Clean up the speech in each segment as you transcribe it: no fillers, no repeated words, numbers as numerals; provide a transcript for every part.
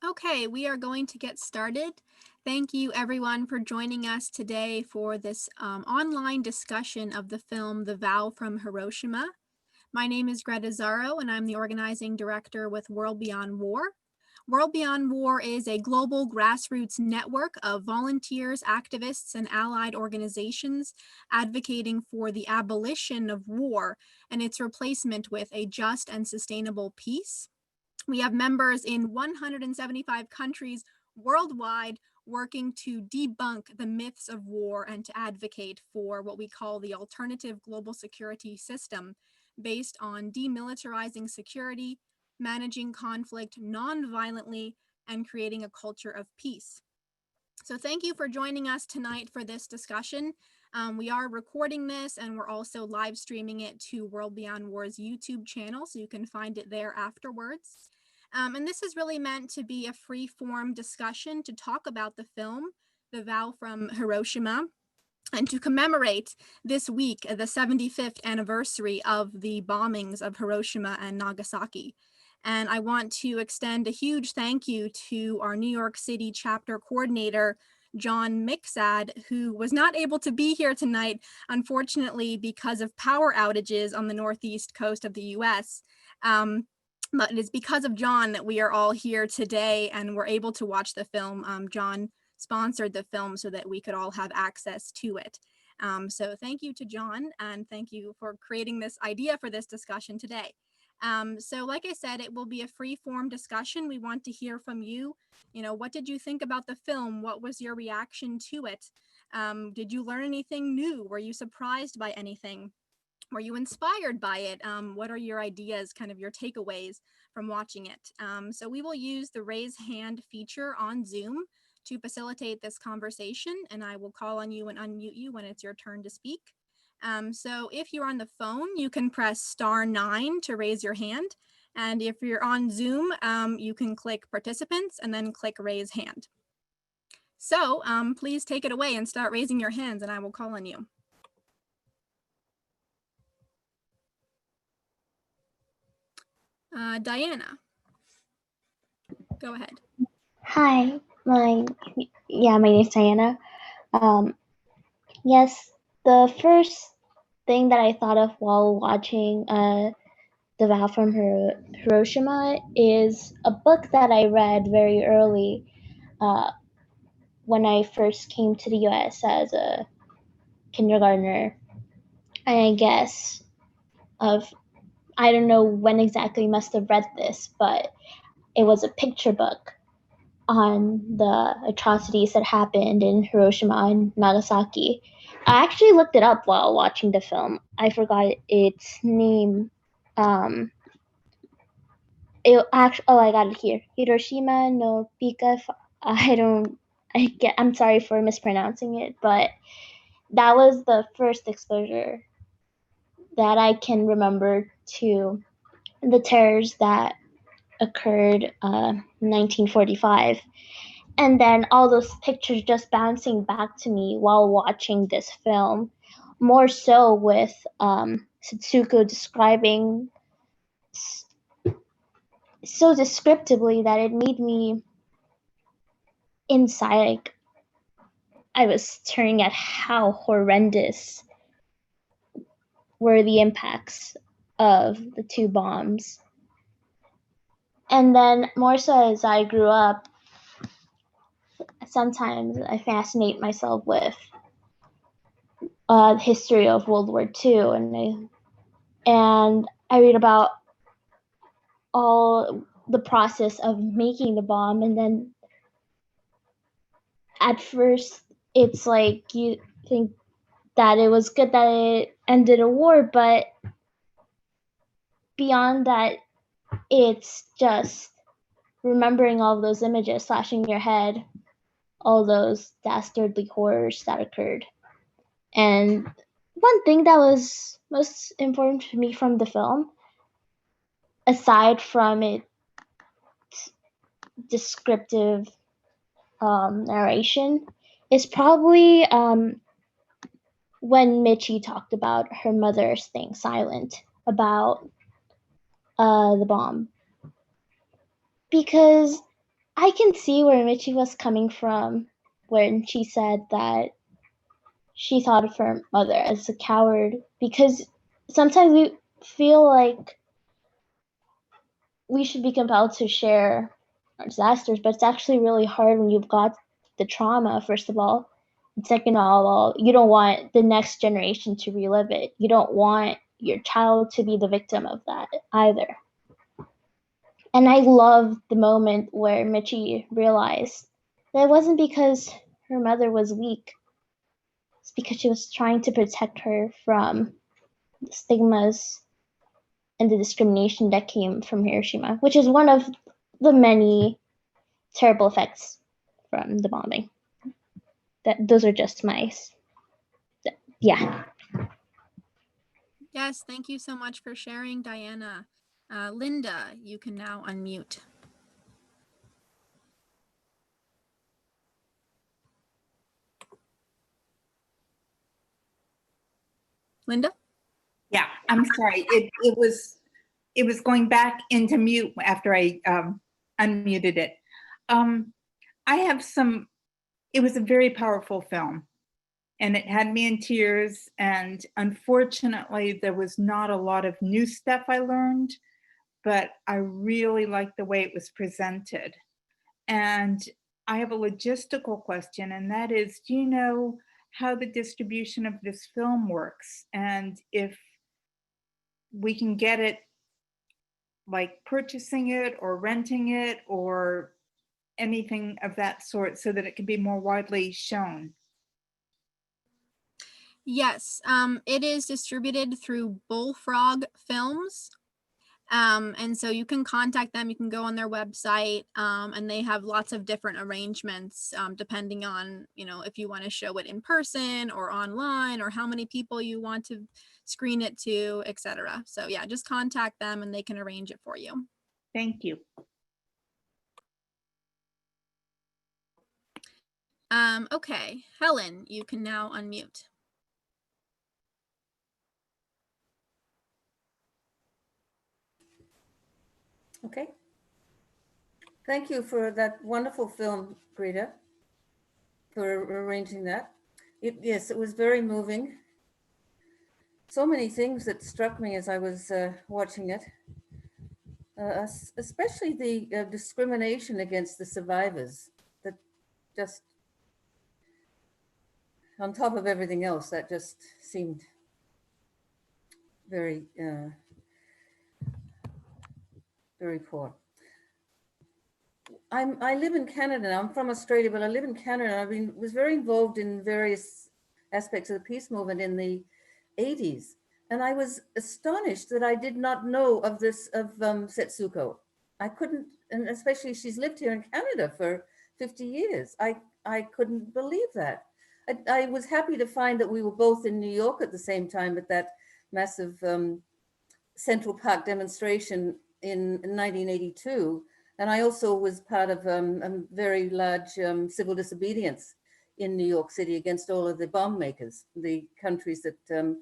Okay, we are going to get started. Thank you everyone for joining us today for this online discussion of the film The Vow from Hiroshima. My name is Greta Zaro and I'm the organizing director with World Beyond War. World Beyond War is a global grassroots network of volunteers, activists, and allied organizations advocating for the abolition of war and its replacement with a just and sustainable peace. We have members in 175 countries worldwide working to debunk the myths of war and to advocate for what we call the alternative global security system based on demilitarizing security, managing conflict non-violently, and creating a culture of peace. So thank you for joining us tonight for this discussion. We are recording this and we're also live streaming it to World Beyond War's YouTube channel, so you can find it there afterwards. And this is really meant to be a free-form discussion to talk about the film, The Vow from Hiroshima, and to commemorate this week the 75th anniversary of the bombings of Hiroshima and Nagasaki. And I want to extend a huge thank you to our New York City chapter coordinator, John Mixad, who was not able to be here tonight, unfortunately, because of power outages on the northeast coast of the US. But it is because of John that we are all here today and we're able to watch the film. John sponsored the film so that we could all have access to it. So thank you to John, and thank you for creating this idea for this discussion today. So like I said, it will be a free form discussion. We want to hear from you. You know, what did you think about the film? What was your reaction to it? Did you learn anything new? Were you surprised by anything? Were you inspired by it? What are your ideas, kind of your takeaways from watching it? So we will use the raise hand feature on Zoom to facilitate this conversation, and I will call on you and unmute you when it's your turn to speak. So if you're on the phone, you can press *9 to raise your hand. And if you're on Zoom, you can click participants and then click raise hand. So please take it away and start raising your hands and I will call on you. Diana, go ahead. Hi, my name is Diana. Yes, the first thing that I thought of while watching The Vow from Hiroshima is a book that I read very early when I first came to the US as a kindergartner. I guess I don't know when exactly I must have read this, but it was a picture book on the atrocities that happened in Hiroshima and Nagasaki. I actually looked it up while watching the film. I forgot its name. I got it here. Hiroshima no Pika. I'm sorry for mispronouncing it, but that was the first exposure that I can remember to the terrors that occurred in 1945. And then all those pictures just bouncing back to me while watching this film, more so with Setsuko describing so descriptively that it made me inside, like I was staring at how horrendous were the impacts of the two bombs. And then more so as I grew up, sometimes I fascinate myself with the history of World War II, and I read about all the process of making the bomb, and then at first it's like you think that it was good that it ended a war, but beyond that, it's just remembering all those images flashing in your head, all those dastardly horrors that occurred. And one thing that was most important to me from the film, aside from its descriptive narration, is probably when Michi talked about her mother staying silent about the bomb. Because I can see where Michi was coming from when she said that she thought of her mother as a coward, because sometimes we feel like we should be compelled to share our disasters, but it's actually really hard when you've got the trauma, first of all. And second of all, you don't want the next generation to relive it. You don't want your child to be the victim of that either. And I love the moment where Michi realized that it wasn't because her mother was weak. It's because she was trying to protect her from the stigmas and the discrimination that came from Hiroshima, which is one of the many terrible effects from the bombing. Those are just my, yeah. Yes, thank you so much for sharing, Diana. Linda, you can now unmute. Linda? Yeah, I'm sorry. It was going back into mute after I unmuted it. I have it was a very powerful film, and it had me in tears, and unfortunately there was not a lot of new stuff I learned, but I really liked the way it was presented. And I have a logistical question, and that is, do you know how the distribution of this film works, and if we can get it like purchasing it or renting it or anything of that sort so that it can be more widely shown? Yes, it is distributed through Bullfrog Films. And so you can contact them, you can go on their website, and they have lots of different arrangements, depending on, if you want to show it in person or online, or how many people you want to screen it to, etc. So yeah, just contact them and they can arrange it for you. Thank you. Okay, Helen, you can now unmute. Okay. Thank you for that wonderful film, Greta, for arranging that. Yes, it was very moving. So many things that struck me as I was watching it, especially the discrimination against the survivors. That just, on top of everything else, that just seemed very, very poor. I live in Canada now. I'm from Australia, but I live in Canada. I was very involved in various aspects of the peace movement in the 80s. And I was astonished that I did not know of Setsuko. I couldn't, and especially she's lived here in Canada for 50 years. I couldn't believe that. I was happy to find that we were both in New York at the same time at that massive Central Park demonstration in 1982. And I also was part of a very large civil disobedience in New York City against all of the bomb makers, the countries that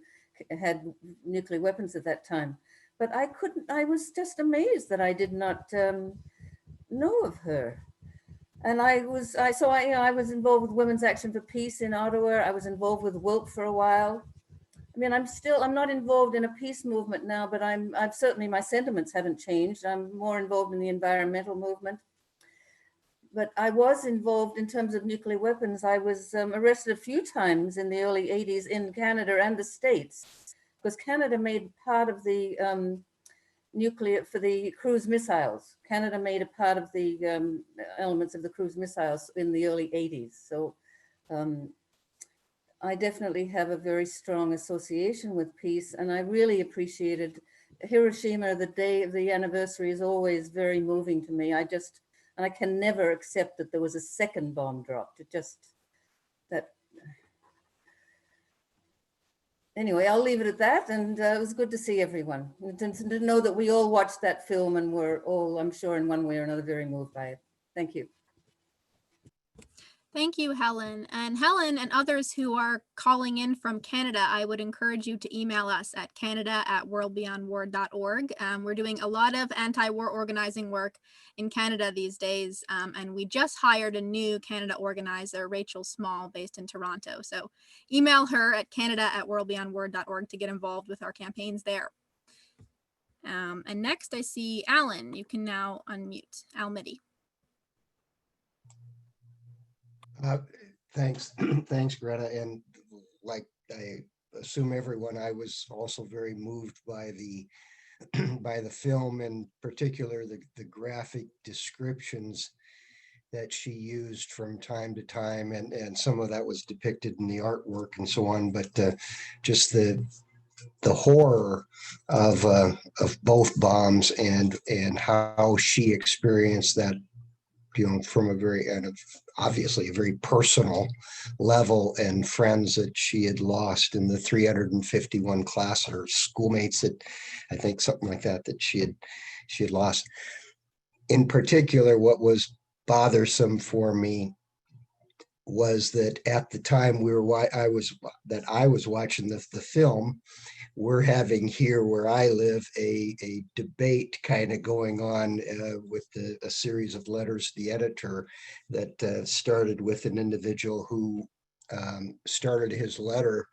had nuclear weapons at that time. But I was just amazed that I did not know of her. And I was involved with Women's Action for Peace in Ottawa. I was involved with WOP for a while. I mean, I'm not involved in a peace movement now, but I've certainly, my sentiments haven't changed. I'm more involved in the environmental movement. But I was involved in terms of nuclear weapons. I was arrested a few times in the early 80s in Canada and the States, because Canada made part of the nuclear for the cruise missiles. Canada made a part of the elements of the cruise missiles in the early 80s. So I definitely have a very strong association with peace, and I really appreciated Hiroshima. The day of the anniversary is always very moving to me. And I can never accept that there was a second bomb dropped. Anyway, I'll leave it at that. And it was good to see everyone. To know that we all watched that film and were all, I'm sure, in one way or another, very moved by it. Thank you. Thank you, Helen. And Helen and others who are calling in from Canada, I would encourage you to email us at canada@worldbeyondwar.org. We're doing a lot of anti-war organizing work in Canada these days, and we just hired a new Canada organizer, Rachel Small, based in Toronto. So email her at canada@worldbeyondwar.org to get involved with our campaigns there. And next I see Alan. You can now unmute. Al Mitty. Thanks, thanks, Greta. And like I assume everyone, I was also very moved by the by the film, in particular the graphic descriptions that she used from time to time, and some of that was depicted in the artwork and so on. But just the horror of both bombs and how she experienced that, from a very, and obviously a very personal level, and friends that she had lost in the 351 class, or schoolmates that I think something like that she had lost. In particular, what was bothersome for me was that at the time I was watching the film, we're having here where I live a debate kind of going on with a series of letters to the editor that started with an individual who started his letter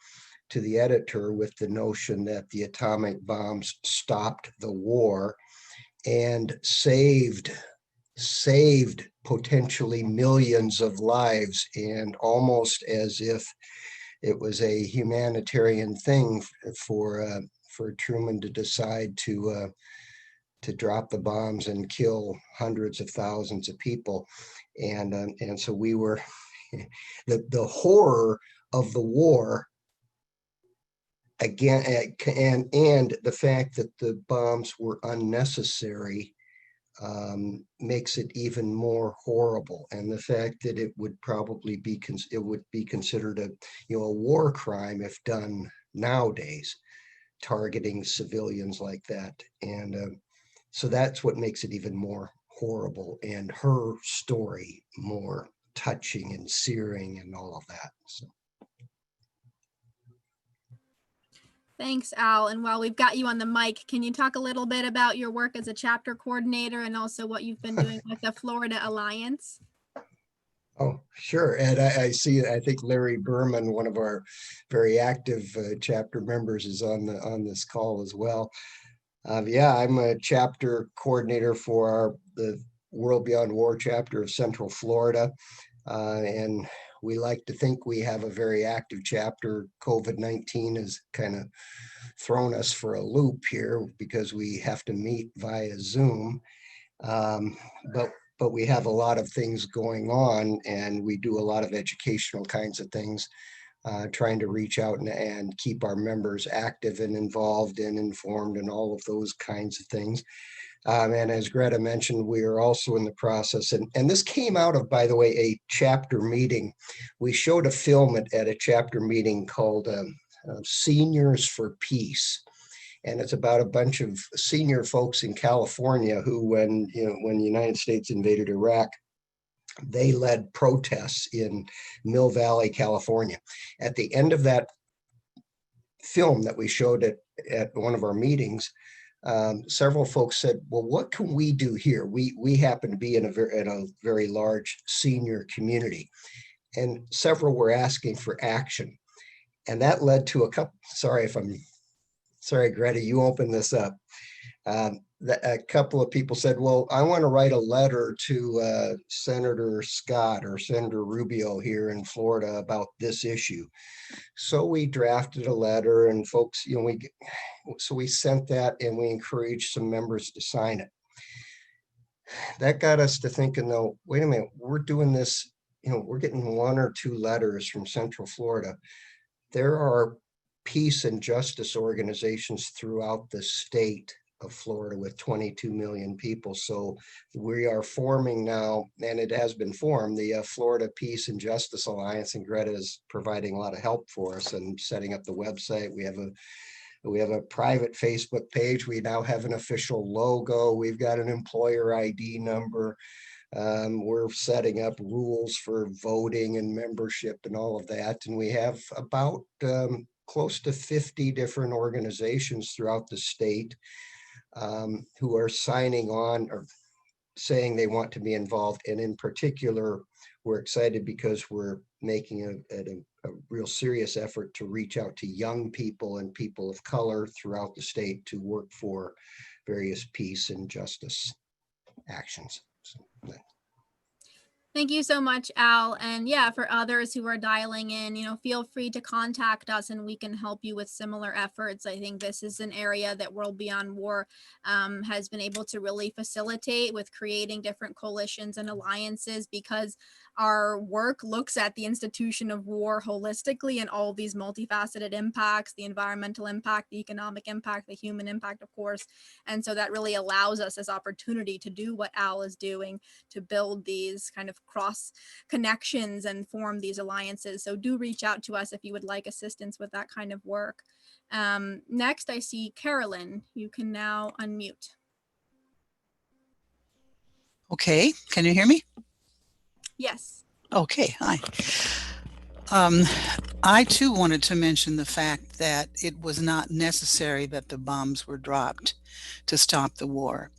to the editor with the notion that the atomic bombs stopped the war and saved potentially millions of lives, and almost as if it was a humanitarian thing for Truman to decide to drop the bombs and kill hundreds of thousands of people, and so we were the horror of the war again, and the fact that the bombs were unnecessary makes it even more horrible, and the fact that it would probably be considered a war crime if done nowadays, targeting civilians like that, and so that's what makes it even more horrible, and her story more touching and searing and all of that. So. Thanks, Al. And while we've got you on the mic, can you talk a little bit about your work as a chapter coordinator and also what you've been doing with the Florida Alliance? Oh, sure. And I think Larry Berman, one of our very active chapter members, is on this call as well. Yeah, I'm a chapter coordinator for the World Beyond War chapter of Central Florida. And we like to think we have a very active chapter. COVID-19 has kind of thrown us for a loop here because we have to meet via Zoom. But we have a lot of things going on, and we do a lot of educational kinds of things, trying to reach out and keep our members active and involved and informed and all of those kinds of things. And as Greta mentioned, we are also in the process, and this came out of, by the way, a chapter meeting. We showed a film at a chapter meeting called Seniors for Peace. And it's about a bunch of senior folks in California who, when the United States invaded Iraq, they led protests in Mill Valley, California. At the end of that film that we showed at one of our meetings, several folks said, well, what can we do here? We happen to be in a very large senior community, and several were asking for action. And that led to a couple, sorry, Greta, you opened this up. A couple of people said, well, I want to write a letter to Senator Scott or Senator Rubio here in Florida about this issue. So we drafted a letter, and folks, so we sent that, and we encouraged some members to sign it. That got us to thinking, though, wait a minute, we're doing this, we're getting 1 or 2 letters from Central Florida. There are peace and justice organizations throughout the state of Florida with 22 million people. So we are forming now, and it has been formed, the Florida Peace and Justice Alliance, and Greta is providing a lot of help for us and setting up the website. We have a private Facebook page. We now have an official logo. We've got an employer ID number. We're setting up rules for voting and membership and all of that. And we have about close to 50 different organizations throughout the state who are signing on or saying they want to be involved. And in particular, we're excited because we're making a real serious effort to reach out to young people and people of color throughout the state to work for various peace and justice actions. So, Thank you so much, Al. And yeah, for others who are dialing in, feel free to contact us and we can help you with similar efforts. I think this is an area that World Beyond War has been able to really facilitate with creating different coalitions and alliances, because our work looks at the institution of war holistically and all these multifaceted impacts, the environmental impact, the economic impact, the human impact, of course. And so that really allows us this opportunity to do what Al is doing, to build these kind of cross connections and form these alliances. So do reach out to us if you would like assistance with that kind of work. Next, I see Carolyn. You can now unmute. Okay, can you hear me? Yes. Okay, hi. I too wanted to mention the fact that it was not necessary that the bombs were dropped to stop the war.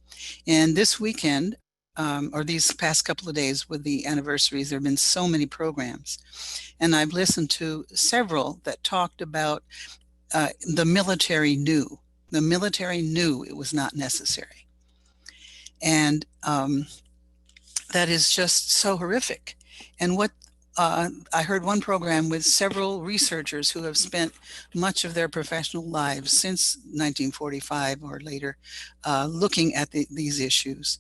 And this weekend, or these past couple of days with the anniversaries, there have been so many programs. And I've listened to several that talked about the military knew. The military knew it was not necessary. And that is just so horrific. And what I heard one program with several researchers who have spent much of their professional lives since 1945 or later looking at these issues.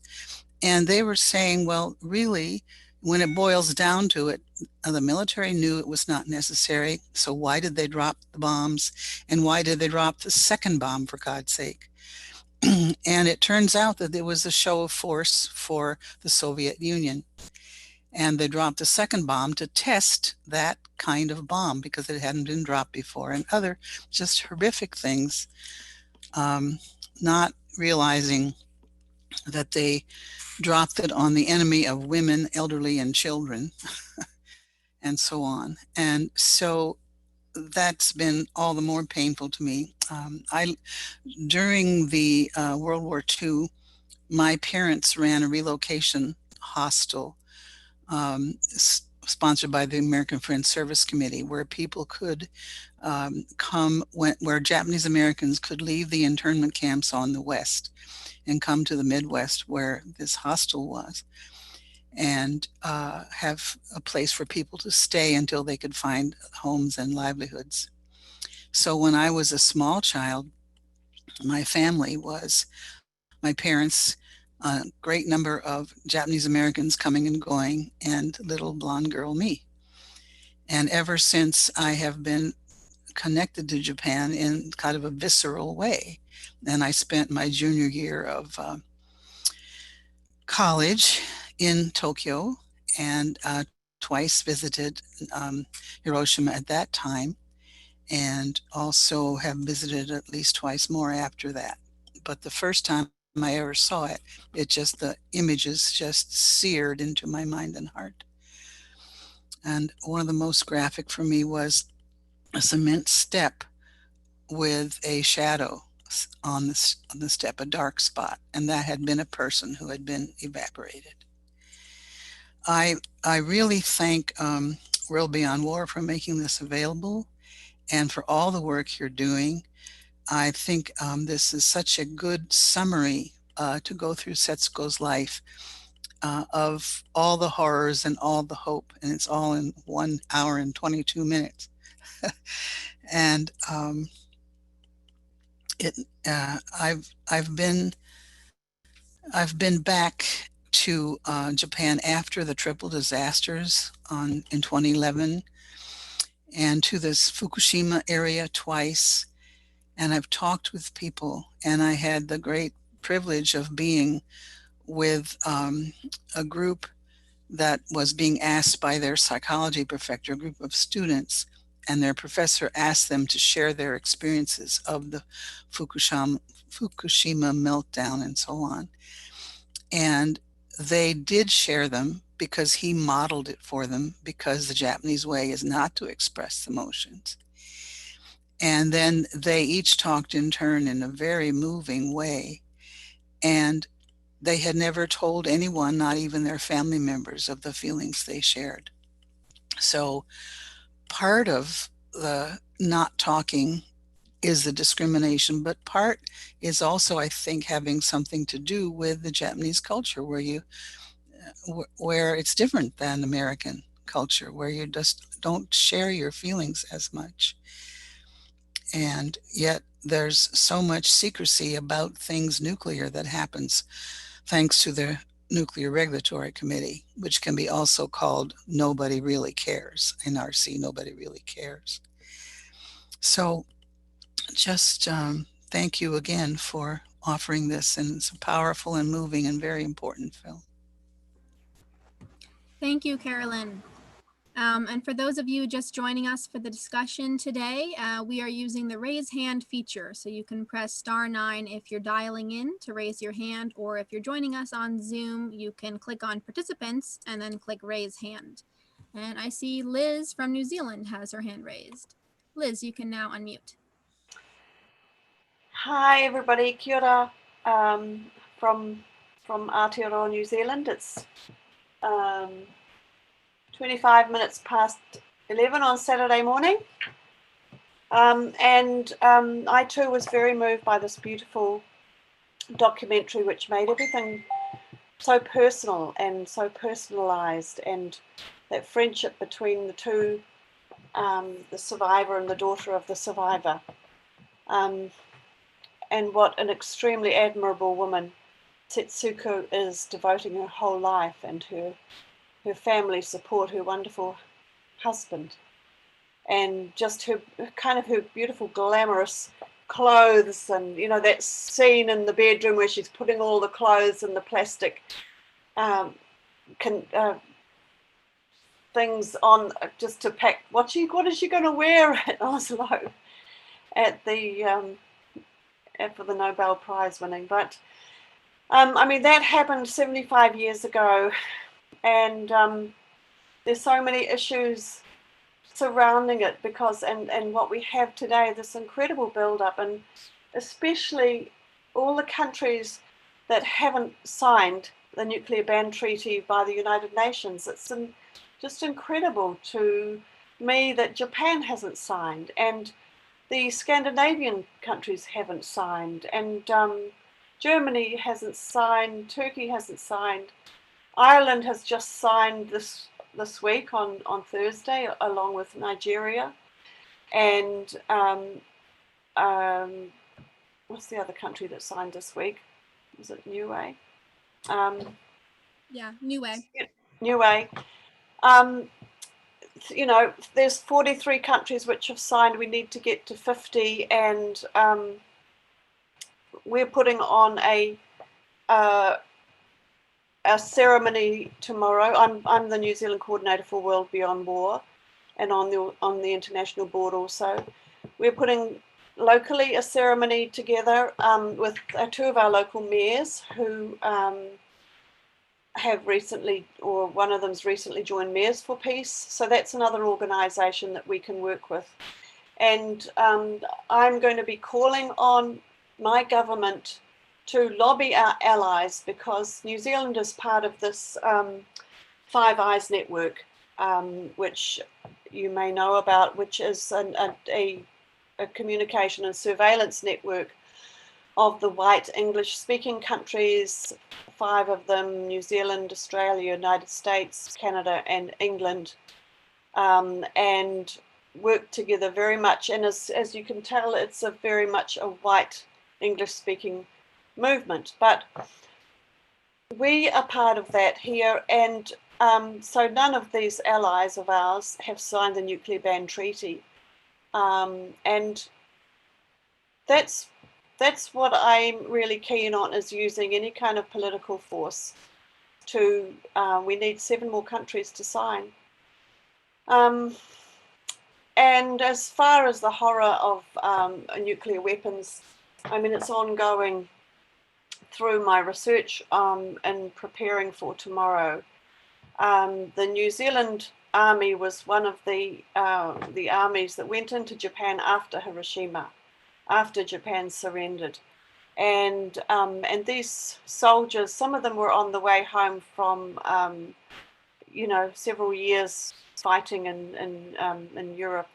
And they were saying, well, really, when it boils down to it, the military knew it was not necessary. So why did they drop the bombs? And why did they drop the second bomb, for God's sake? And it turns out that there was a show of force for the Soviet Union. And they dropped the second bomb to test that kind of bomb because it hadn't been dropped before, and other just horrific things, not realizing that they dropped it on the enemy of women, elderly, and children, and so on. And so that's been all the more painful to me. During the World War II, my parents ran a relocation hostel sponsored by the American Friends Service Committee, where people could where Japanese Americans could leave the internment camps on the West and come to the Midwest where this hostel was, and have a place for people to stay until they could find homes and livelihoods. So when I was a small child, my family was my parents, a great number of Japanese Americans coming and going, and little blonde girl me. And ever since, I have been connected to Japan in kind of a visceral way. And I spent my junior year of college in Tokyo, and twice visited Hiroshima at that time, and also have visited at least twice more after that. But the first time I ever saw it, the images just seared into my mind and heart. And one of the most graphic for me was a cement step with a shadow on the step, a dark spot, and that had been a person who had been evaporated. I really thank World Beyond War for making this available and for all the work you're doing. I think this is such a good summary to go through Setsuko's life of all the horrors and all the hope, and it's all in 1 hour and 22 minutes. And I've been back to Japan after the triple disasters in 2011, and to this Fukushima area twice. And I've talked with people, and I had the great privilege of being with a group that was being asked by their psychology professor, a group of students, and their professor asked them to share their experiences of the Fukushima meltdown and so on. And they did share them because he modeled it for them, because the Japanese way is not to express emotions. And then they each talked in turn in a very moving way. And they had never told anyone, not even their family members, of the feelings they shared. So part of the not talking is the discrimination, but part is also, I think, having something to do with the Japanese culture, where it's different than American culture, where you just don't share your feelings as much. And yet there's so much secrecy about things nuclear that happens thanks to the Nuclear Regulatory Committee, which can be also called Nobody Really Cares, NRC, Nobody Really Cares. So just thank you again for offering this, and it's a powerful and moving and very important film. Thank you, Carolyn. And for those of you just joining us for the discussion today, we are using the raise hand feature. So you can press *9 if you're dialing in to raise your hand, or if you're joining us on Zoom, you can click on participants and then click raise hand. And I see Liz from New Zealand has her hand raised. Liz, you can now unmute. Hi everybody, kia ora, from Aotearoa, New Zealand. It's 25 minutes past 11 on Saturday morning. I too was very moved by this beautiful documentary, which made everything so personal and so personalized, and that friendship between the two, the survivor and the daughter of the survivor. And what an extremely admirable woman Setsuko is, devoting her whole life and her family support, her wonderful husband, and just her beautiful glamorous clothes, and that scene in the bedroom where she's putting all the clothes in the plastic things on, just to pack what is she going to wear at Oslo at the for the Nobel Prize winning. But I mean, that happened 75 years ago, and there's so many issues surrounding it, because and what we have today, this incredible build-up, and especially all the countries that haven't signed the nuclear ban treaty by the United Nations. It's just incredible to me that Japan hasn't signed, and the Scandinavian countries haven't signed, and Germany hasn't signed, Turkey hasn't signed. Ireland has just signed this week on Thursday, along with Nigeria. And what's the other country that signed this week? Was it Niue? Yeah, Niue. Niue. There's 43 countries which have signed. We need to get to 50, and we're putting on a ceremony tomorrow. I'm the New Zealand coordinator for World Beyond War, and on the international board also. We're putting locally a ceremony together with two of our local mayors who have recently, or one of them's recently joined Mayors for Peace. So that's another organisation that we can work with. And I'm going to be calling on my government to lobby our allies, because New Zealand is part of this Five Eyes network, which you may know about, which is a communication and surveillance network of the white English-speaking countries, 5 of them: New Zealand, Australia, United States, Canada, and England, and work together very much. And as you can tell, it's very much a white English-speaking movement. But we are part of that here, and so none of these allies of ours have signed the nuclear ban treaty, and that's what I'm really keen on, is using any kind of political force to, we need 7 more countries to sign. And as far as the horror of nuclear weapons, I mean, it's ongoing through my research in preparing for tomorrow. The New Zealand Army was one of the armies that went into Japan after Hiroshima, after Japan surrendered. And these soldiers, some of them were on the way home from, several years fighting in Europe.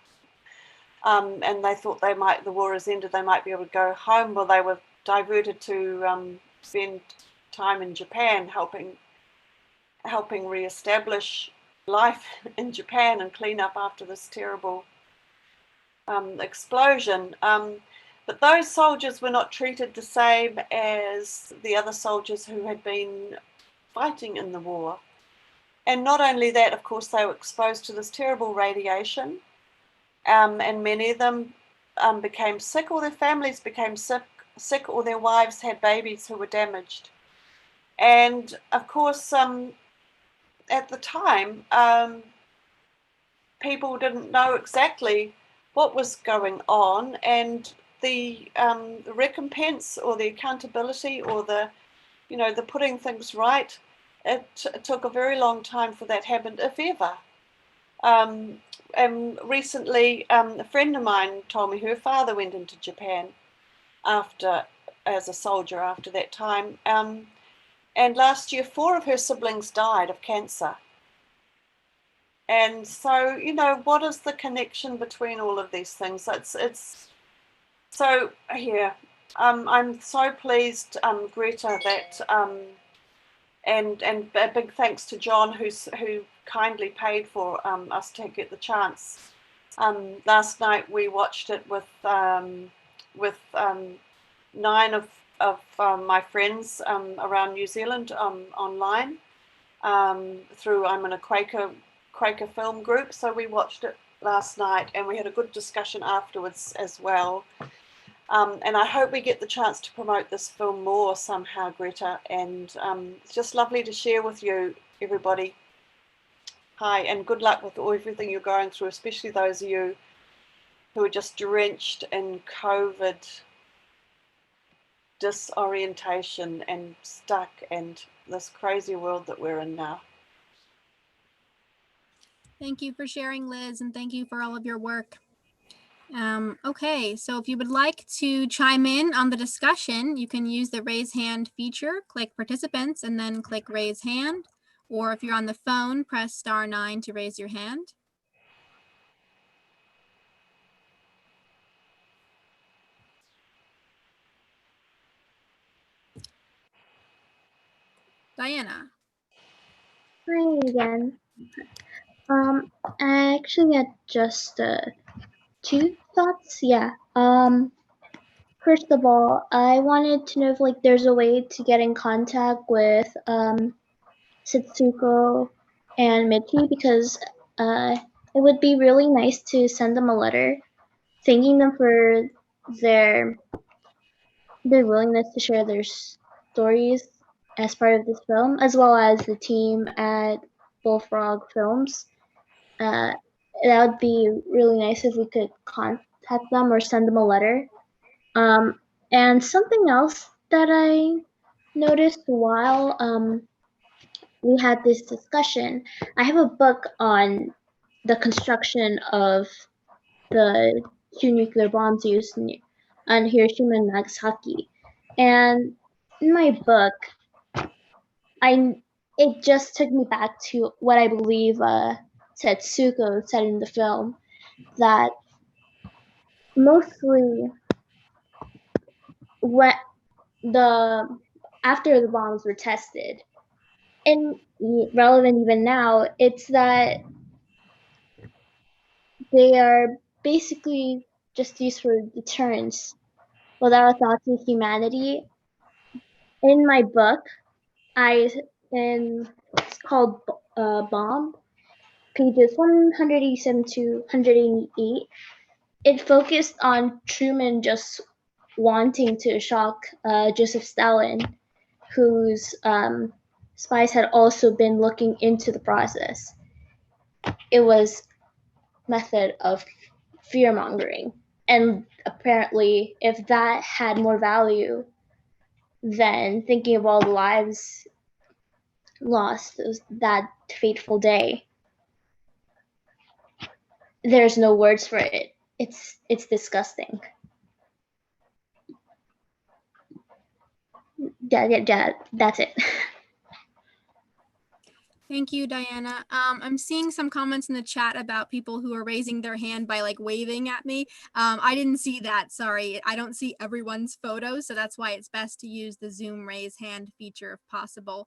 And they thought the war has ended, they might be able to go home. Well, they were diverted to spend time in Japan helping reestablish life in Japan and clean up after this terrible explosion. But those soldiers were not treated the same as the other soldiers who had been fighting in the war. And not only that, of course, they were exposed to this terrible radiation, and many of them became sick, or their families became sick, or their wives had babies who were damaged. And of course, at the time, people didn't know exactly what was going on, and the recompense or the accountability or the putting things right, it took a very long time for that happened, if ever. And recently, a friend of mine told me her father went into Japan as a soldier after that time. And last year, 4 of her siblings died of cancer. And so, what is the connection between all of these things? It's so here. I'm so pleased, Greta, that and a big thanks to John, who kindly paid for us to get the chance. Last night we watched it with 9 of my friends around New Zealand online through. I'm in a Quaker film group, so we watched it last night, and we had a good discussion afterwards as well. And I hope we get the chance to promote this film more somehow, Greta. And it's just lovely to share with you, everybody. Hi, and good luck with everything you're going through, especially those of you who are just drenched in COVID disorientation and stuck, and this crazy world that we're in now. Thank you for sharing, Liz, and thank you for all of your work. Okay, so if you would like to chime in on the discussion, you can use the raise hand feature, click participants, and then click raise hand. Or if you're on the phone, press *9 to raise your hand. Diana. Hi again. I actually had just 2 thoughts. Yeah. First of all, I wanted to know if there's a way to get in contact with Setsuko and Michi, because it would be really nice to send them a letter thanking them for their willingness to share their stories as part of this film, as well as the team at Bullfrog Films. That would be really nice if we could contact them or send them a letter. And something else that I noticed while we had this discussion, I have a book on the construction of the 2 nuclear bombs used on Hiroshima and Nagasaki. And in my book, it just took me back to what I believe Setsuko said in the film, that mostly after the bombs were tested, and relevant even now, it's that they are basically just used for deterrence without a thought to humanity. In my book, it's called Bomb, pages 187 to 188. It focused on Truman just wanting to shock Joseph Stalin, whose spies had also been looking into the process. It was method of fear mongering, and apparently, if that had more value, than thinking of all the lives lost that fateful day. There's no words for it. It's disgusting. Yeah, that's it. Thank you, Diana. I'm seeing some comments in the chat about people who are raising their hand by like waving at me. I didn't see that, sorry. I don't see everyone's photos, so that's why it's best to use the Zoom raise hand feature if possible.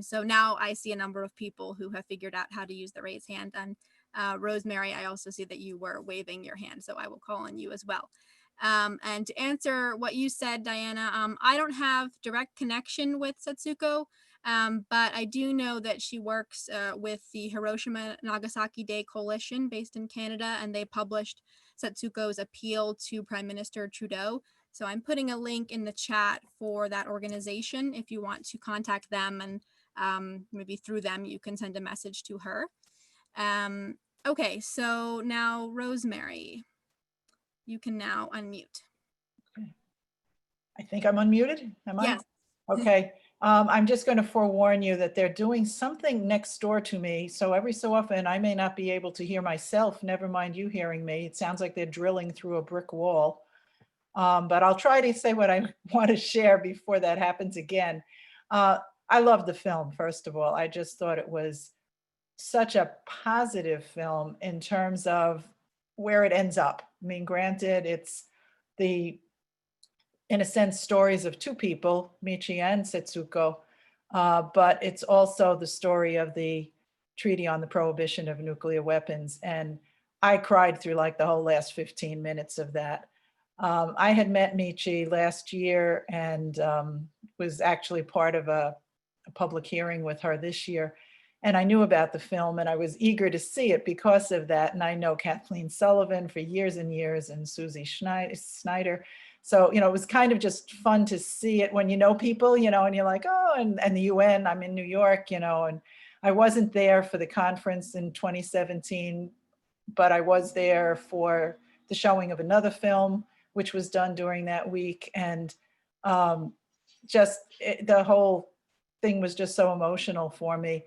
So now I see a number of people who have figured out how to use the raise hand. And Rosemary, I also see that you were waving your hand, so I will call on you as well. And to answer what you said, Diana, I don't have direct connection with Setsuko. But I do know that she works with the Hiroshima Nagasaki Day Coalition based in Canada, and they published Setsuko's appeal to Prime Minister Trudeau. So I'm putting a link in the chat for that organization if you want to contact them, and maybe through them you can send a message to her. Okay, so now Rosemary, you can now unmute. I think I'm unmuted. Am I? Yes. Okay. I'm just going to forewarn you that they're doing something next door to me. So every so often I may not be able to hear myself, never mind you hearing me. It sounds like they're drilling through a brick wall. But I'll try to say what I want to share before that happens again. I love the film, first of all. I just thought it was such a positive film in terms of where it ends up. I mean, granted, it's in a sense, stories of two people, Michi and Setsuko, but it's also the story of the Treaty on the Prohibition of Nuclear Weapons. And I cried through like the whole last 15 minutes of that. I had met Michi last year and was actually part of a public hearing with her this year. And I knew about the film and I was eager to see it because of that. And I know Kathleen Sullivan for years and years and Susie Snyder. So, it was kind of just fun to see it when you know people, and you're like, oh, and the UN, I'm in New York, and I wasn't there for the conference in 2017, but I was there for the showing of another film, which was done during that week. And the whole thing was just so emotional for me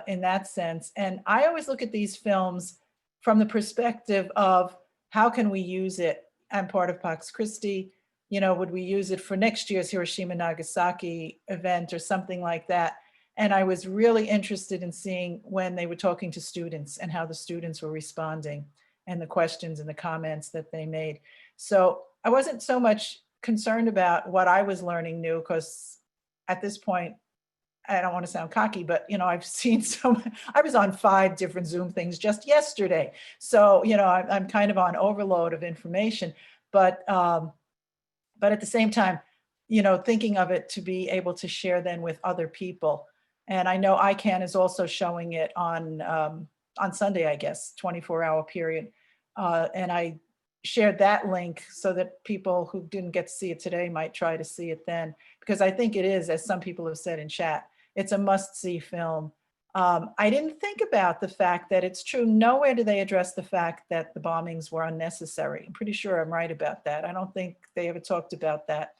in that sense. And I always look at these films from the perspective of how can we use it? I'm part of Pax Christi, would we use it for next year's Hiroshima Nagasaki event or something like that? And I was really interested in seeing when they were talking to students and how the students were responding and the questions and the comments that they made. So I wasn't so much concerned about what I was learning new, because at this point, I don't want to sound cocky, but I've seen I was on 5 different Zoom things just yesterday. So, I'm kind of on overload of information, but at the same time, thinking of it to be able to share then with other people. And I know ICANN is also showing it on Sunday, I guess, 24-hour period. And I shared that link so that people who didn't get to see it today might try to see it then, because I think it is, as some people have said in chat, it's a must-see film. I didn't think about the fact that it's true. Nowhere do they address the fact that the bombings were unnecessary. I'm pretty sure I'm right about that. I don't think they ever talked about that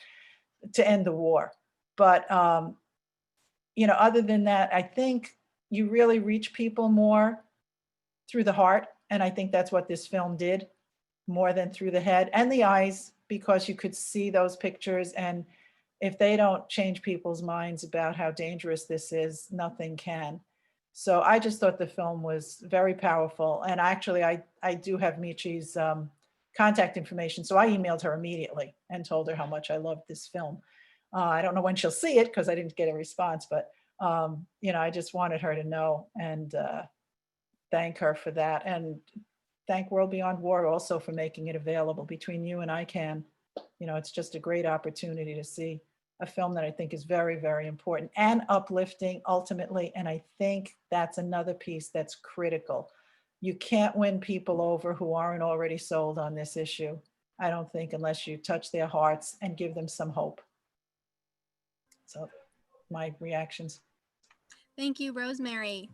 to end the war. But, other than that, I think you really reach people more through the heart. And I think that's what this film did, more than through the head and the eyes, because you could see those pictures. And if they don't change people's minds about how dangerous this is, nothing can. So I just thought the film was very powerful. And actually, I do have Michi's contact information. So I emailed her immediately and told her how much I loved this film. I don't know when she'll see it because I didn't get a response, but I just wanted her to know and thank her for that. And thank World Beyond War also for making it available. Between you and ICANN, it's just a great opportunity to see a film that I think is very, very important and uplifting ultimately. And I think that's another piece that's critical. You can't win people over who aren't already sold on this issue, I don't think, unless you touch their hearts and give them some hope. So my reactions. Thank you, Rosemary.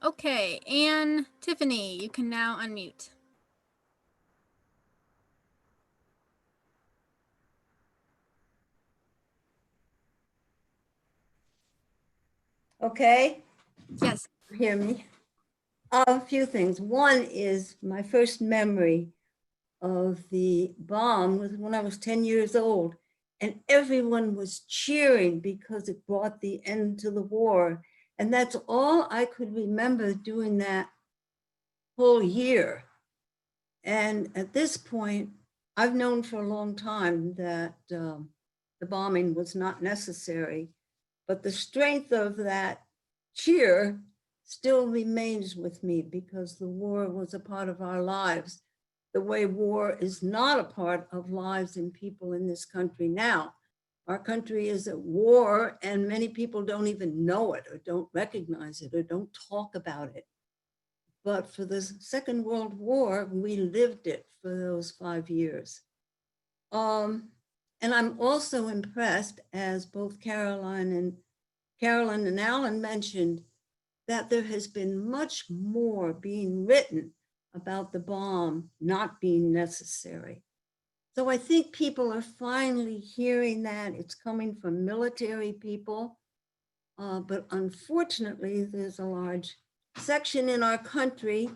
Okay, and Tiffany, you can now unmute. Okay, Yes. hear me. A few things. One is my first memory of the bomb was when I was 10 years old, and everyone was cheering because it brought the end to the war. And that's all I could remember doing that whole year. And at this point, I've known for a long time that the bombing was not necessary, but the strength of that cheer still remains with me because the war was a part of our lives, the way war is not a part of lives and people in this country now. Our country is at war and many people don't even know it or don't recognize it or don't talk about it. But for the Second World War, we lived it for those 5 years. And I'm also impressed, as both Carolyn and Alan mentioned, that there has been much more being written about the bomb not being necessary. So I think people are finally hearing that. It's coming from military people, but unfortunately, there's a large section in our country,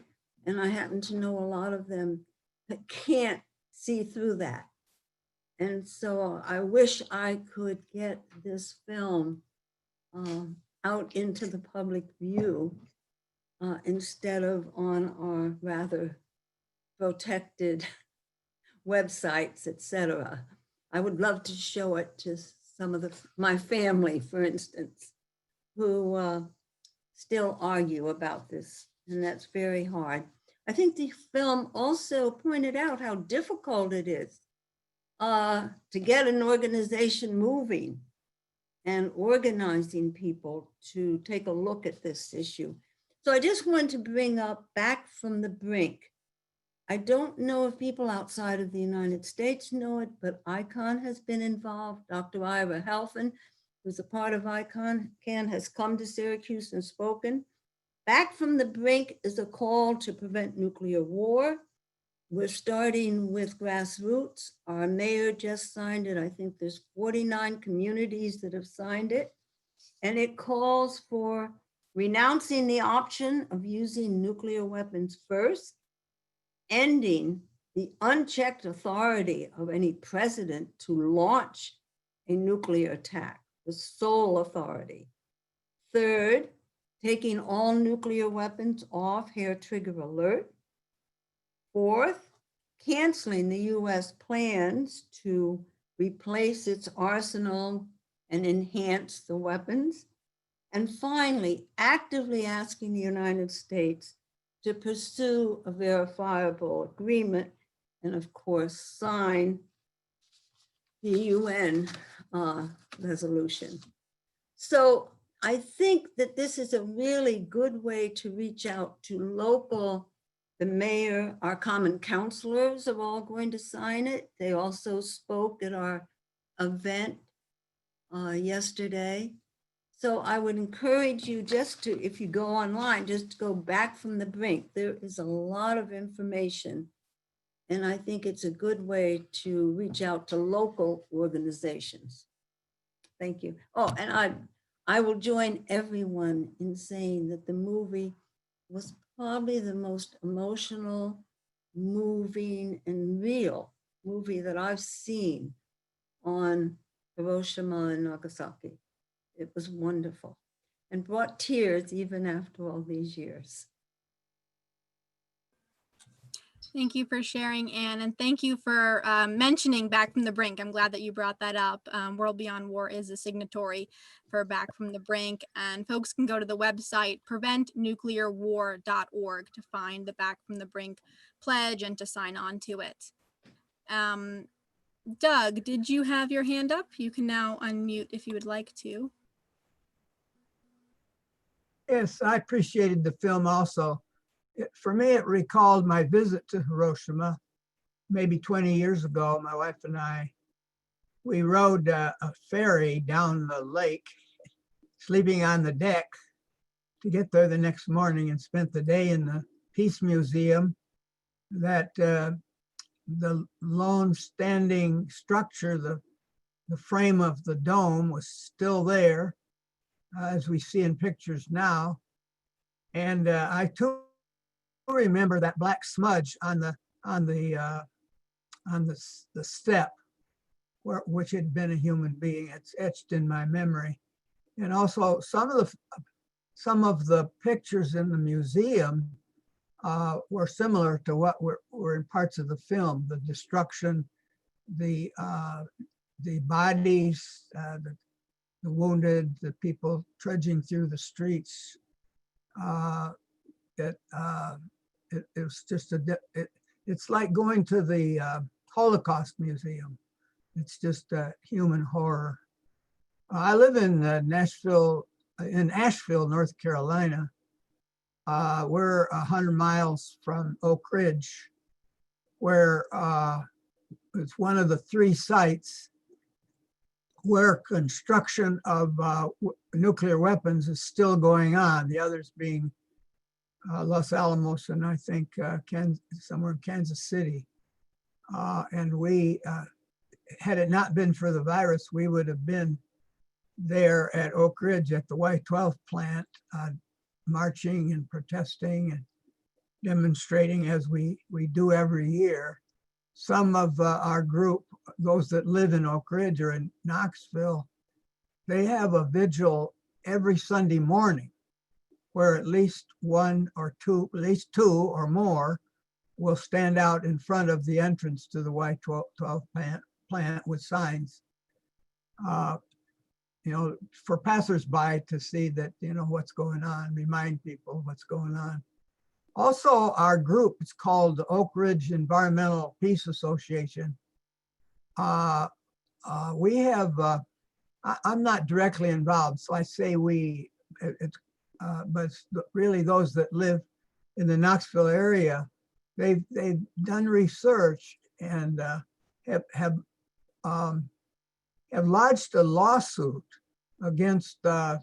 and I happen to know a lot of them, that can't see through that. And so I wish I could get this film out into the public view instead of on our rather protected websites, etc. I would love to show it to some of my family, for instance, who still argue about this, and that's very hard. I think the film also pointed out how difficult it is to get an organization moving and organizing people to take a look at this issue. So I just want to bring up Back from the Brink. I don't know if people outside of the United States know it, but ICON has been involved. Dr. Ira Halfin, who's a part of ICON, has come to Syracuse and spoken. Back from the Brink is a call to prevent nuclear war. We're starting with grassroots. Our mayor just signed it. I think there's 49 communities that have signed it. And it calls for renouncing the option of using nuclear weapons first, ending the unchecked authority of any president to launch a nuclear attack, the sole authority. Third, taking all nuclear weapons off hair trigger alert. Fourth, canceling the US plans to replace its arsenal and enhance the weapons. And finally, actively asking the United States to pursue a verifiable agreement and, of course, sign the UN resolution. So I think that this is a really good way to reach out to local, the mayor, our common councilors are all going to sign it. They also spoke at our event yesterday. So I would encourage you just to, if you go online, just to go Back from the Brink. There is a lot of information. And I think it's a good way to reach out to local organizations. Thank you. Oh, and I will join everyone in saying that the movie was probably the most emotional, moving, and real movie that I've seen on Hiroshima and Nagasaki. It was wonderful and brought tears even after all these years. Thank you for sharing, Anne, and thank you for mentioning Back from the Brink. I'm glad that you brought that up. World Beyond War is a signatory for Back from the Brink, and folks can go to the website preventnuclearwar.org to find the Back from the Brink pledge and to sign on to it. Doug, did you have your hand up? You can now unmute if you would like to. Yes, I appreciated the film also. For me, it recalled my visit to Hiroshima maybe 20 years ago. My wife and I, we rode a ferry down the lake, sleeping on the deck to get there the next morning, and spent the day in the Peace Museum. That the lone standing structure, the frame of the dome was still there. as we see in pictures now. And I too remember that black smudge on the step, which had been a human being. It's etched in my memory. And also some of the pictures in the museum were similar to what were in parts of the film: the destruction, the bodies, the wounded, the people trudging through the streets. It was just it's like going to the Holocaust Museum. It's just human horror. I live in Asheville, North Carolina. We're 100 miles from Oak Ridge, where it's one of the 3 sites where construction of nuclear weapons is still going on. The others being Los Alamos and I think somewhere in Kansas City. And we, had it not been for the virus, we would have been there at Oak Ridge at the Y-12 plant, marching and protesting and demonstrating as we do every year. Some of our group, those that live in Oak Ridge or in Knoxville, they have a vigil every Sunday morning where at least two or more will stand out in front of the entrance to the Y-12 plant with signs, for passersby to see that, what's going on, remind people what's going on. Also, our group, it's called the Oak Ridge Environmental Peace Association. We have, I'm not directly involved, so I say we, but it's really those that live in the Knoxville area. They've done research and have lodged a lawsuit against the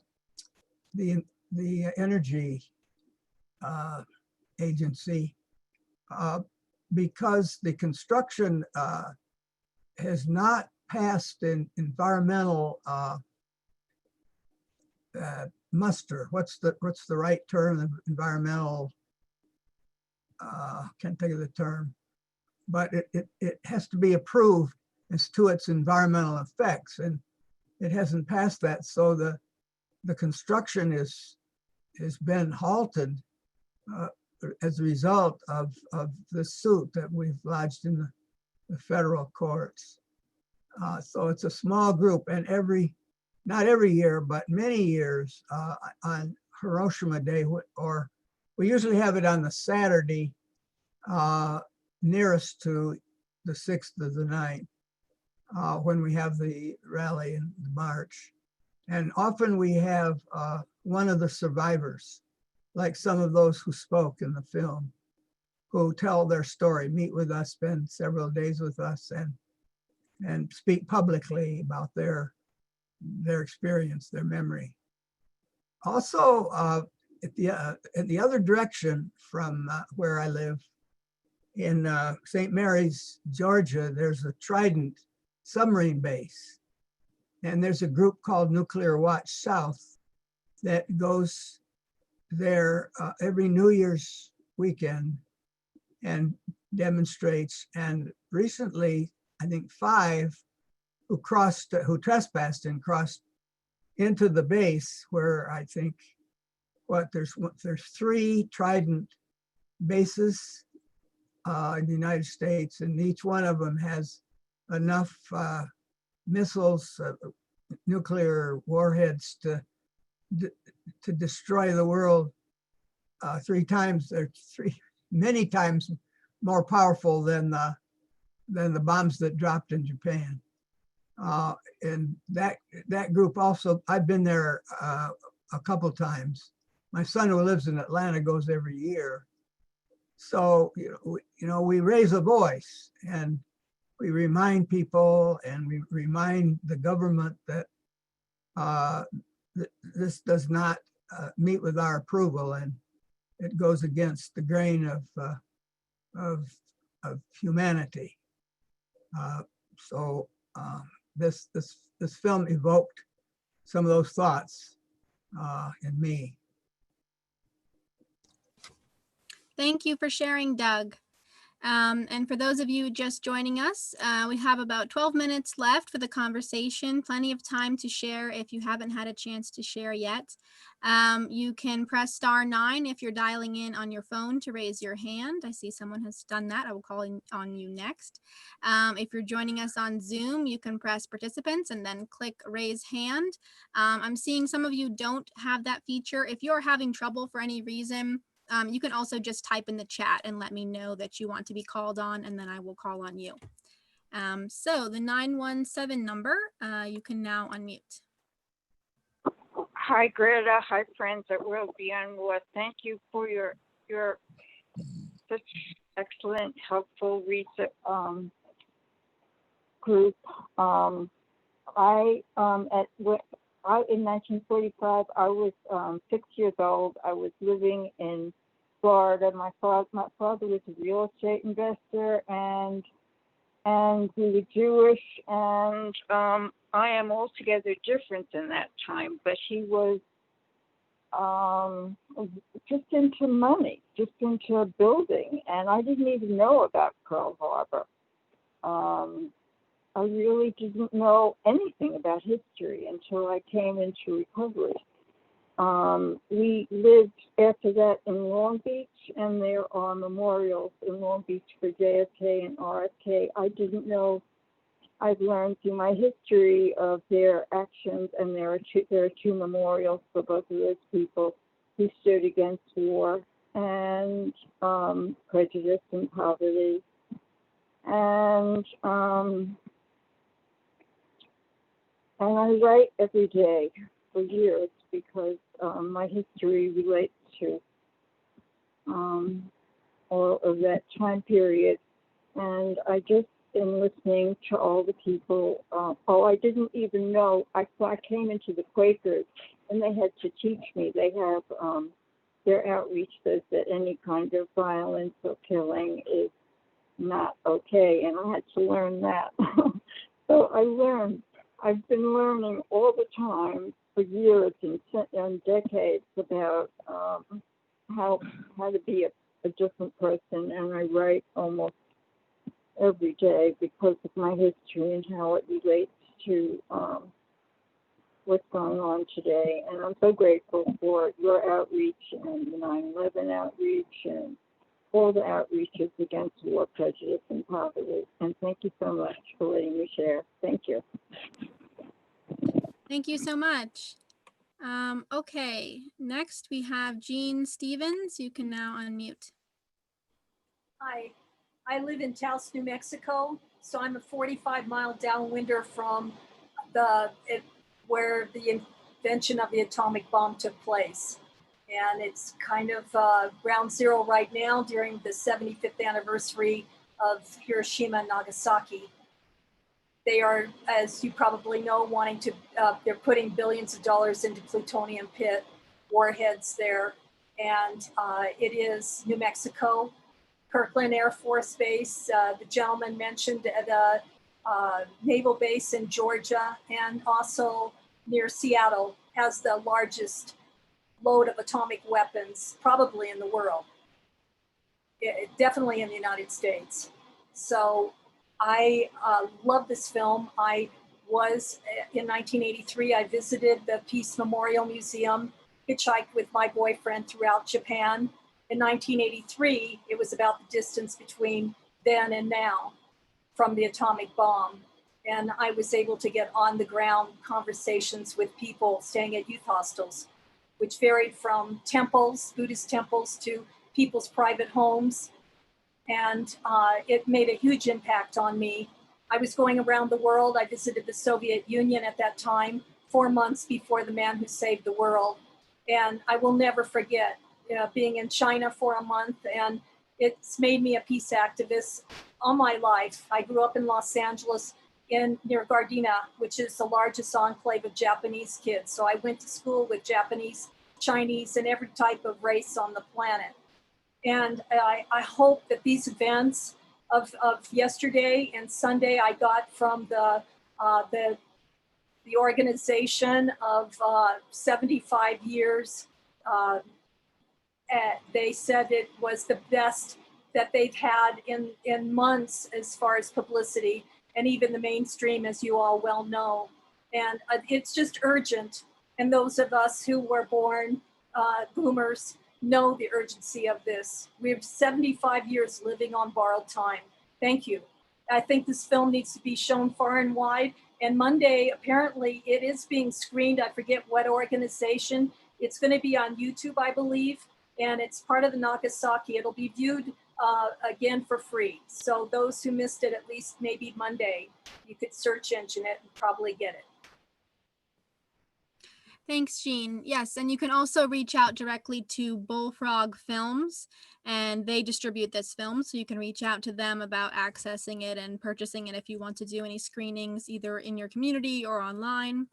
energy agency because the construction has not passed an environmental muster. What's the right term? Environmental. Can't think of the term, but it has to be approved as to its environmental effects, and it hasn't passed that. So the construction has been halted as a result of the suit that we've lodged in the federal courts. So it's a small group, and not every year, but many years on Hiroshima Day, or we usually have it on the Saturday nearest to the 6th of the 9th when we have the rally and the march. And often we have one of the survivors, like some of those who spoke in the film, who tell their story, meet with us, spend several days with us, and speak publicly about their experience, their memory. Also, at the other direction from where I live, in St. Mary's, Georgia, there's a Trident submarine base. And there's a group called Nuclear Watch South that goes there every New Year's weekend and demonstrates. And recently, I think 5 who trespassed and crossed into the base, where I think there's 3 Trident bases in the United States, and each one of them has enough missiles, nuclear warheads to destroy the world 3 times. They're many times more powerful than the bombs that dropped in Japan. And that group also, I've been there a couple times. My son, who lives in Atlanta, goes every year. So we raise a voice and we remind people, and we remind the government that this does not meet with our approval, and it goes against the grain of humanity. So this film evoked some of those thoughts in me. Thank you for sharing, Doug. And for those of you just joining us, we have about 12 minutes left for the conversation, plenty of time to share if you haven't had a chance to share yet. You can press *9 if you're dialing in on your phone to raise your hand. I see someone has done that. I will call on you next. If you're joining us on Zoom, you can press participants and then click raise hand. I'm seeing some of you don't have that feature. If you're having trouble for any reason, you can also just type in the chat and let me know that you want to be called on, and then I will call on you. So the 917 number, you can now unmute. Hi, Greta. Hi, friends at World Beyond War. Thank you for your such excellent, helpful research group. In 1945, I was 6 years old. I was living in Florida. My father was a real estate investor, and we were Jewish, and I am altogether different than that time. But he was just into money, just into building, and I didn't even know about Pearl Harbor. I really didn't know anything about history until I came into recovery. We lived after that in Long Beach, and there are memorials in Long Beach for JFK and RFK. I didn't know. I've learned through my history of their actions, and there are two memorials for both of those people who stood against war and prejudice and poverty. And I write every day for years because my history relates to all of that time period. And I just am listening to all the people. I didn't even know. I came into the Quakers, and they had to teach me. They have their outreach says that any kind of violence or killing is not okay, and I had to learn that. So I learned. I've been learning all the time for years and decades about how to be a different person, and I write almost every day because of my history and how it relates to what's going on today. And I'm so grateful for your outreach and the 9/11 outreach and all the outreaches against war, prejudice, and poverty. And thank you so much for letting me share. Thank you. Thank you so much. Okay, next we have Jean Stevens. You can now unmute. Hi, I live in Taos, New Mexico, so I'm a 45-mile downwinder from where the invention of the atomic bomb took place. And it's kind of ground zero right now during the 75th anniversary of Hiroshima and Nagasaki. They are, as you probably know, they're putting billions of dollars into plutonium pit warheads there. And it is New Mexico, Kirkland Air Force Base. The gentleman mentioned the naval base in Georgia, and also near Seattle has the largest load of atomic weapons, probably in the world, definitely in the United States. So I love this film. I was, in 1983, I visited the Peace Memorial Museum, hitchhiked with my boyfriend throughout Japan. In 1983, it was about the distance between then and now from the atomic bomb. And I was able to get on the ground conversations with people staying at youth hostels, which varied from temples, Buddhist temples, to people's private homes. And it made a huge impact on me. I was going around the world. I visited the Soviet Union at that time, 4 months before the man who saved the world. And I will never forget being in China for a month, and it's made me a peace activist all my life. I grew up in Los Angeles near Gardena, which is the largest enclave of Japanese kids. So I went to school with Japanese, Chinese, and every type of race on the planet. And I hope that these events of yesterday and Sunday I got from the the organization of 75 years. They said it was the best that they've had in months as far as publicity, and even the mainstream, as you all well know. And it's just urgent. And those of us who were born boomers know the urgency of this. We have 75 years living on borrowed time. Thank you. I think this film needs to be shown far and wide. And Monday, apparently, it is being screened. I forget what organization. It's going to be on YouTube, I believe, and it's part of the Nagasaki. It'll be viewed again for free. So those who missed it, at least maybe Monday, you could search engine it and probably get it. Thanks, Jean. Yes, and you can also reach out directly to Bullfrog Films, and they distribute this film, so you can reach out to them about accessing it and purchasing it if you want to do any screenings either in your community or online.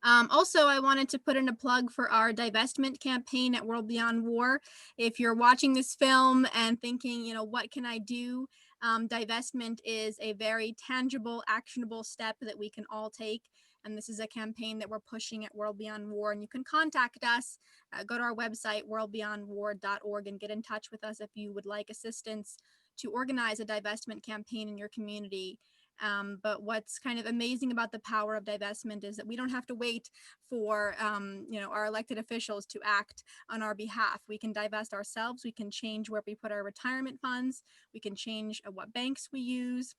Also, I wanted to put in a plug for our divestment campaign at World Beyond War. If you're watching this film and thinking, you know, what can I do? Divestment is a very tangible, actionable step that we can all take. And this is a campaign that we're pushing at World Beyond War. And you can contact us, go to our website, WorldBeyondWar.org, and get in touch with us if you would like assistance to organize a divestment campaign in your community. But what's kind of amazing about the power of divestment is that we don't have to wait for our elected officials to act on our behalf. We can divest ourselves. We can change where we put our retirement funds. We can change what banks we use.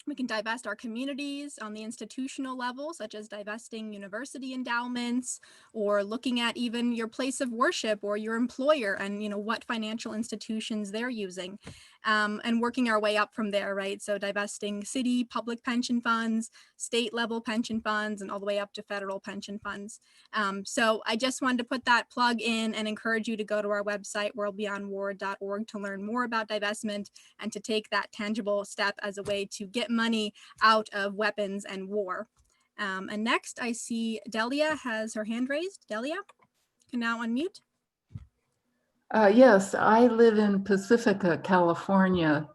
We can divest our communities on the institutional level, such as divesting university endowments, or looking at even your place of worship or your employer and, you know, what financial institutions they're using, and working our way up from there, right? So divesting city public pension funds, state level pension funds, and all the way up to federal pension funds. So I just wanted to put that plug in and encourage you to go to our website, WorldBeyondWar.org, to learn more about divestment and to take that tangible step as a way to get money out of weapons and war. And next I see Delia has her hand raised. Delia, you can now unmute. Yes, I live in Pacifica, California,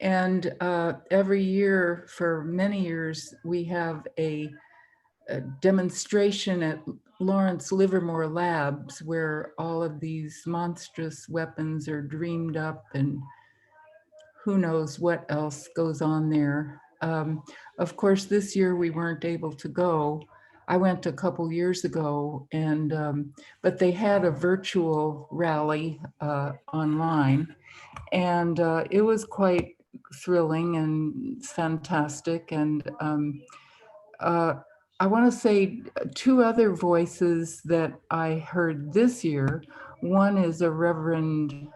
and every year for many years we have a demonstration at Lawrence Livermore Labs where all of these monstrous weapons are dreamed up and who knows what else goes on there. Of course, this year we weren't able to go. I went a couple years ago, and but they had a virtual rally online, and it was quite thrilling and fantastic. And I want to say two other voices that I heard this year. One is a Reverend,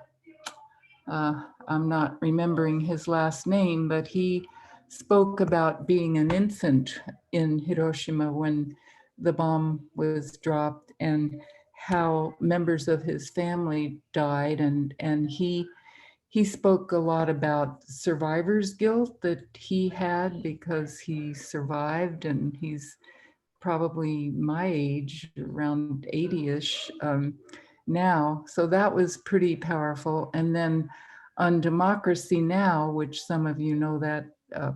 I'm not remembering his last name, but he spoke about being an infant in Hiroshima when the bomb was dropped and how members of his family died. And he spoke a lot about survivor's guilt that he had because he survived, and he's probably my age, around 80-ish now. So that was pretty powerful. And then on Democracy Now!, which some of you know that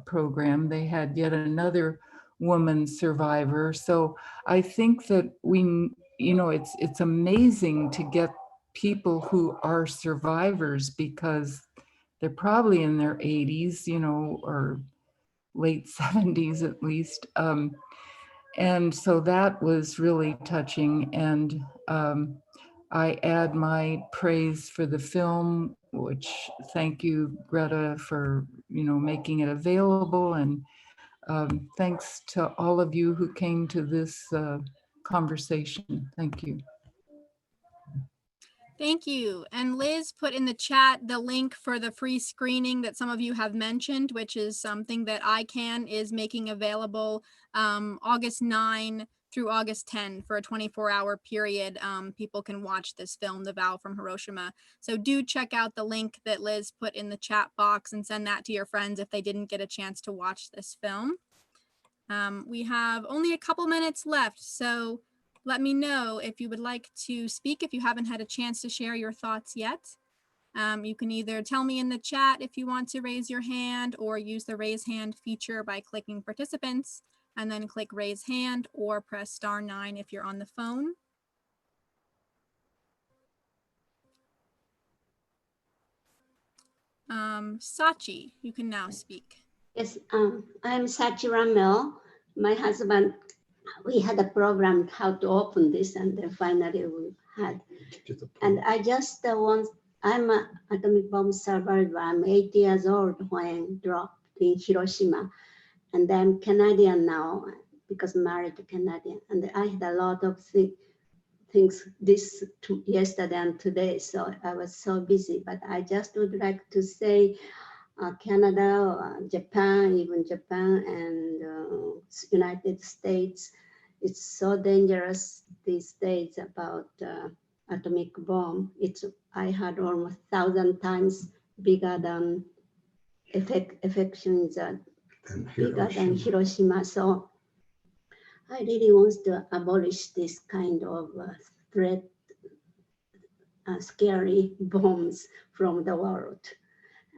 program, they had yet another woman survivor. So I think that it's amazing to get people who are survivors because they're probably in their 80s, or late 70s at least. And so that was really touching. And I add my praise for the film, which thank you, Greta, for making it available. And thanks to all of you who came to this conversation. Thank you. Thank you. And Liz put in the chat the link for the free screening that some of you have mentioned, which is something that ICANN is making available August 9 through August 10 for a 24-hour period. People can watch this film, The Vow from Hiroshima. So do check out the link that Liz put in the chat box and send that to your friends if they didn't get a chance to watch this film. We have only a couple minutes left, so let me know if you would like to speak if you haven't had a chance to share your thoughts yet. You can either tell me in the chat if you want to raise your hand or use the raise hand feature by clicking participants. and then click raise hand or press *9 if you're on the phone. Sachi, you can now speak. Yes, I'm Sachi Ramel. My husband, we had a program how to open this, and then finally we had. And I just want, I'm an atomic bomb survivor. I'm 8 years old when dropped in Hiroshima. And I'm Canadian now because I'm married to Canadian. And I had a lot of things yesterday and today, so I was so busy. But I just would like to say Canada, Japan, even Japan and United States, it's so dangerous these days about atomic bomb. I had almost 1,000 times bigger than affections bigger than Hiroshima. So I really want to abolish this kind of threat, scary bombs from the world,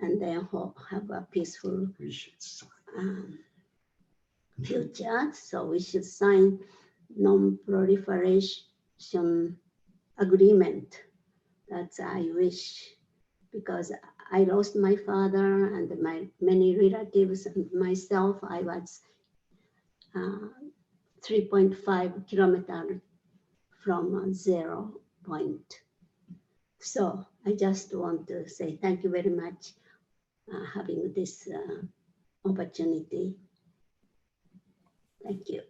and then have a peaceful future. So we should sign non-proliferation agreement. That's I wish, because I lost my father and my many relatives and myself. I was 3.5 kilometers from 0 point. So I just want to say thank you very much having this opportunity. Thank you.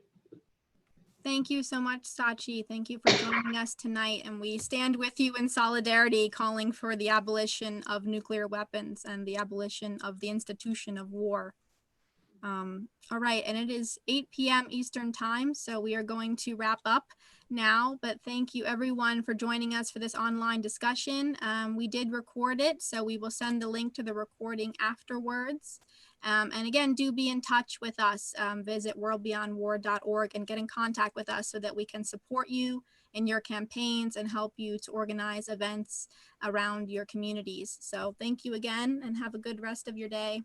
Thank you so much, Sachi. Thank you for joining us tonight. And we stand with you in solidarity, calling for the abolition of nuclear weapons and the abolition of the institution of war. All right, and it is 8 p.m. Eastern time, so we are going to wrap up now, but thank you everyone for joining us for this online discussion. We did record it, so we will send the link to the recording afterwards. And again, do be in touch with us. Visit WorldBeyondWar.org and get in contact with us so that we can support you in your campaigns and help you to organize events around your communities. So thank you again and have a good rest of your day.